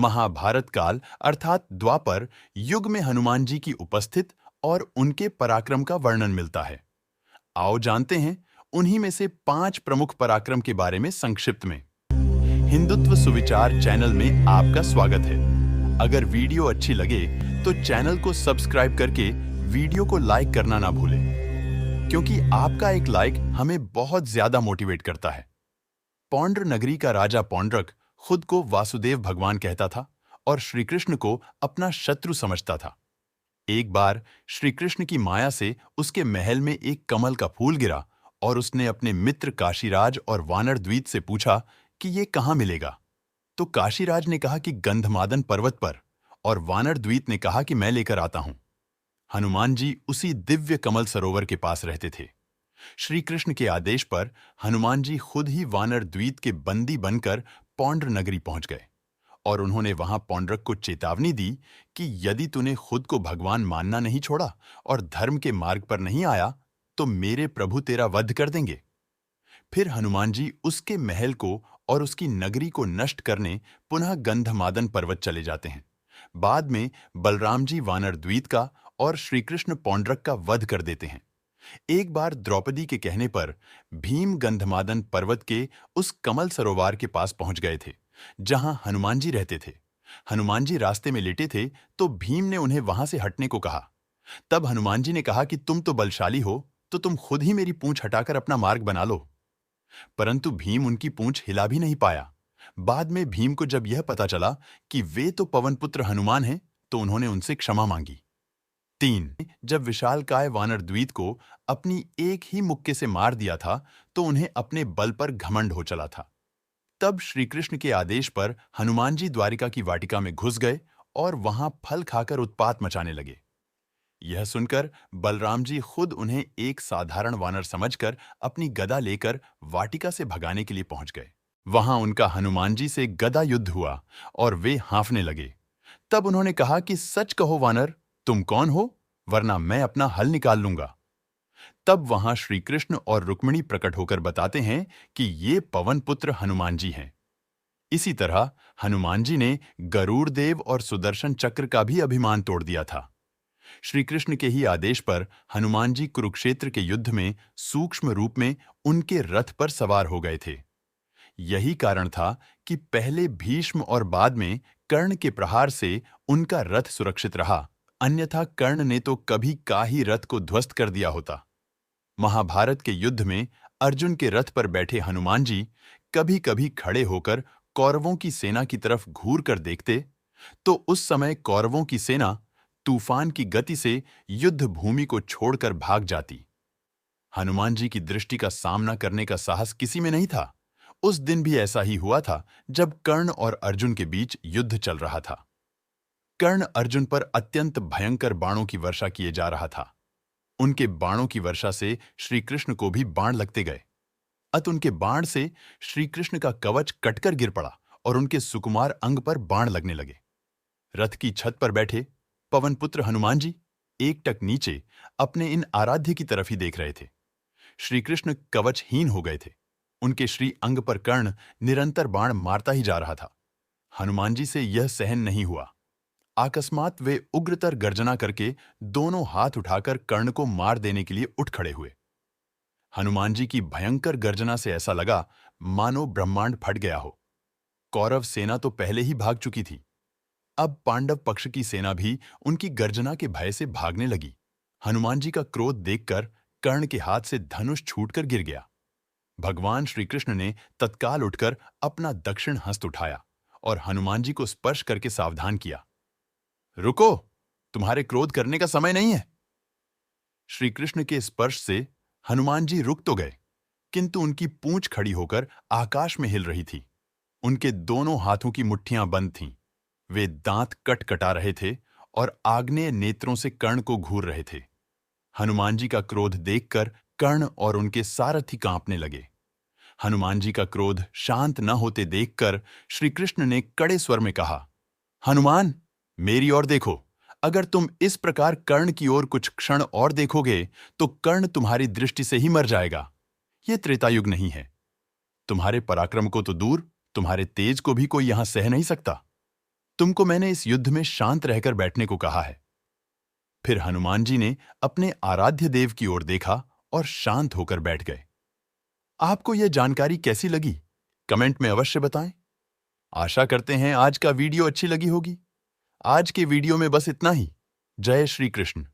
महाभारत काल अर्थात द्वापर युग में हनुमान जी की उपस्थित और उनके पराक्रम का वर्णन मिलता है। आओ जानते हैं उन्हीं में से 5 प्रमुख पराक्रम के बारे में संक्षिप्त में। हिंदुत्व सुविचार चैनल में आपका स्वागत है। अगर वीडियो अच्छी लगे तो चैनल को सब्सक्राइब करके वीडियो को लाइक करना ना भूलें, क्योंकि आपका एक लाइक हमें बहुत ज्यादा मोटिवेट करता है। पौंड्र नगरी का राजा पौंड्रक खुद को वासुदेव भगवान कहता था और श्री कृष्ण को अपना शत्रु समझता था। एक बार श्री कृष्ण की माया से उसके महल में एक कमल का फूल गिरा और उसने अपने मित्र काशीराज और वानर द्वीत से पूछा कि ये कहाँ मिलेगा। तो काशीराज ने कहा कि गंधमादन पर्वत पर, और वानर द्वीत ने कहा कि मैं लेकर आता हूं। हनुमान जी उसी दिव्य कमल सरोवर के पास रहते थे। श्री कृष्ण के आदेश पर हनुमान जी खुद ही वानर द्वीत के बंदी बनकर पौंड्र नगरी पहुंच गए और उन्होंने वहां पौंड्रक को चेतावनी दी कि यदि तूने खुद को भगवान मानना नहीं छोड़ा और धर्म के मार्ग पर नहीं आया तो मेरे प्रभु तेरा वध कर देंगे। फिर हनुमान जी उसके महल को और उसकी नगरी को नष्ट करने पुनः गंधमादन पर्वत चले जाते हैं। बाद में बलराम जी वानर द्वीत का और श्री कृष्ण पौंड्रक का वध कर देते हैं। एक बार द्रौपदी के कहने पर भीम गंधमादन पर्वत के उस कमल सरोवर के पास पहुंच गए थे जहां हनुमान जी रहते थे। हनुमान जी रास्ते में लेटे थे तो भीम ने उन्हें वहां से हटने को कहा। तब हनुमान जी ने कहा कि तुम तो बलशाली हो, तो तुम खुद ही मेरी पूंछ हटाकर अपना मार्ग बना लो। परंतु भीम उनकी पूंछ हिला भी नहीं पाया। बाद में भीम को जब यह पता चला कि वे तो पवन पुत्र हनुमान हैं, तो उन्होंने उनसे क्षमा मांगी। 3 जब विशालकाय वानर द्वीत को अपनी एक ही मुक्के से मार दिया था तो उन्हें अपने बल पर घमंड हो चला था। तब श्री कृष्ण के आदेश पर हनुमान जी द्वारिका की वाटिका में घुस गए और वहां फल खाकर उत्पात मचाने लगे। यह सुनकर बलराम जी खुद उन्हें एक साधारण वानर समझकर अपनी गदा लेकर वाटिका से भगाने के लिए पहुंच गए। वहां उनका हनुमान जी से गदा युद्ध हुआ और वे हाँफने लगे। तब उन्होंने कहा कि सच कहो वानर, तुम कौन हो, वरना मैं अपना हल निकाल लूंगा। तब वहां श्री कृष्ण और रुक्मिणी प्रकट होकर बताते हैं कि ये पवन पुत्र हनुमान जी हैं। इसी तरह हनुमान जी ने गरुड़ देव और सुदर्शन चक्र का भी अभिमान तोड़ दिया था। श्री कृष्ण के ही आदेश पर हनुमान जी कुरुक्षेत्र के युद्ध में सूक्ष्म रूप में उनके रथ पर सवार हो गए थे। यही कारण था कि पहले भीष्म और बाद में कर्ण के प्रहार से उनका रथ सुरक्षित रहा, अन्यथा कर्ण ने तो कभी का ही रथ को ध्वस्त कर दिया होता। महाभारत के युद्ध में अर्जुन के रथ पर बैठे हनुमान जी कभी कभी खड़े होकर कौरवों की सेना की तरफ घूर कर देखते तो उस समय कौरवों की सेना तूफान की गति से युद्ध भूमि को छोड़कर भाग जाती। हनुमान जी की दृष्टि का सामना करने का साहस किसी में नहीं था। उस दिन भी ऐसा ही हुआ था जब कर्ण और अर्जुन के बीच युद्ध चल रहा था। कर्ण अर्जुन पर अत्यंत भयंकर बाणों की वर्षा किए जा रहा था। उनके बाणों की वर्षा से श्री कृष्ण को भी बाण लगते गए। अत उनके बाण से श्री कृष्ण का कवच कटकर गिर पड़ा और उनके सुकुमार अंग पर बाण लगने लगे। रथ की छत पर बैठे पवन पुत्र हनुमान जी एकटक नीचे अपने इन आराध्य की तरफ ही देख रहे थे। श्री कृष्ण कवचहीन हो गए थे। उनके श्री अंग पर कर्ण निरंतर बाण मारता ही जा रहा था। हनुमान जी से यह सहन नहीं हुआ। अकस्मात वे उग्रतर गर्जना करके दोनों हाथ उठाकर कर्ण को मार देने के लिए उठ खड़े हुए। हनुमान जी की भयंकर गर्जना से ऐसा लगा मानो ब्रह्मांड फट गया हो। कौरव सेना तो पहले ही भाग चुकी थी। अब पांडव पक्ष की सेना भी उनकी गर्जना के भय से भागने लगी। हनुमान जी का क्रोध देखकर कर्ण के हाथ से धनुष छूटकर गिर गया। भगवान श्री कृष्ण ने तत्काल उठकर अपना दक्षिण हस्त उठाया और हनुमान जी को स्पर्श करके सावधान किया। रुको, तुम्हारे क्रोध करने का समय नहीं है। श्री कृष्ण के स्पर्श से हनुमान जी रुक तो गए, किंतु उनकी पूंछ खड़ी होकर आकाश में हिल रही थी। उनके दोनों हाथों की मुट्ठियां बंद थीं। वे दांत कटा रहे थे और आग्नेय नेत्रों से कर्ण को घूर रहे थे। हनुमान जी का क्रोध देखकर कर्ण और उनके सारथी कांपने लगे। हनुमान जी का क्रोध शांत न होते देखकर श्री कृष्ण ने कड़े स्वर में कहा, हनुमान, मेरी ओर देखो। अगर तुम इस प्रकार कर्ण की ओर कुछ क्षण और देखोगे तो कर्ण तुम्हारी दृष्टि से ही मर जाएगा। यह त्रेतायुग नहीं है। तुम्हारे पराक्रम को तो दूर, तुम्हारे तेज को भी कोई यहां सह नहीं सकता। तुमको मैंने इस युद्ध में शांत रहकर बैठने को कहा है। फिर हनुमान जी ने अपने आराध्य देव की ओर देखा और शांत होकर बैठ गए। आपको यह जानकारी कैसी लगी? कमेंट में अवश्य बताएं। आशा करते हैं आज का वीडियो अच्छी लगी होगी। आज के वीडियो में बस इतना ही। जय श्री कृष्ण।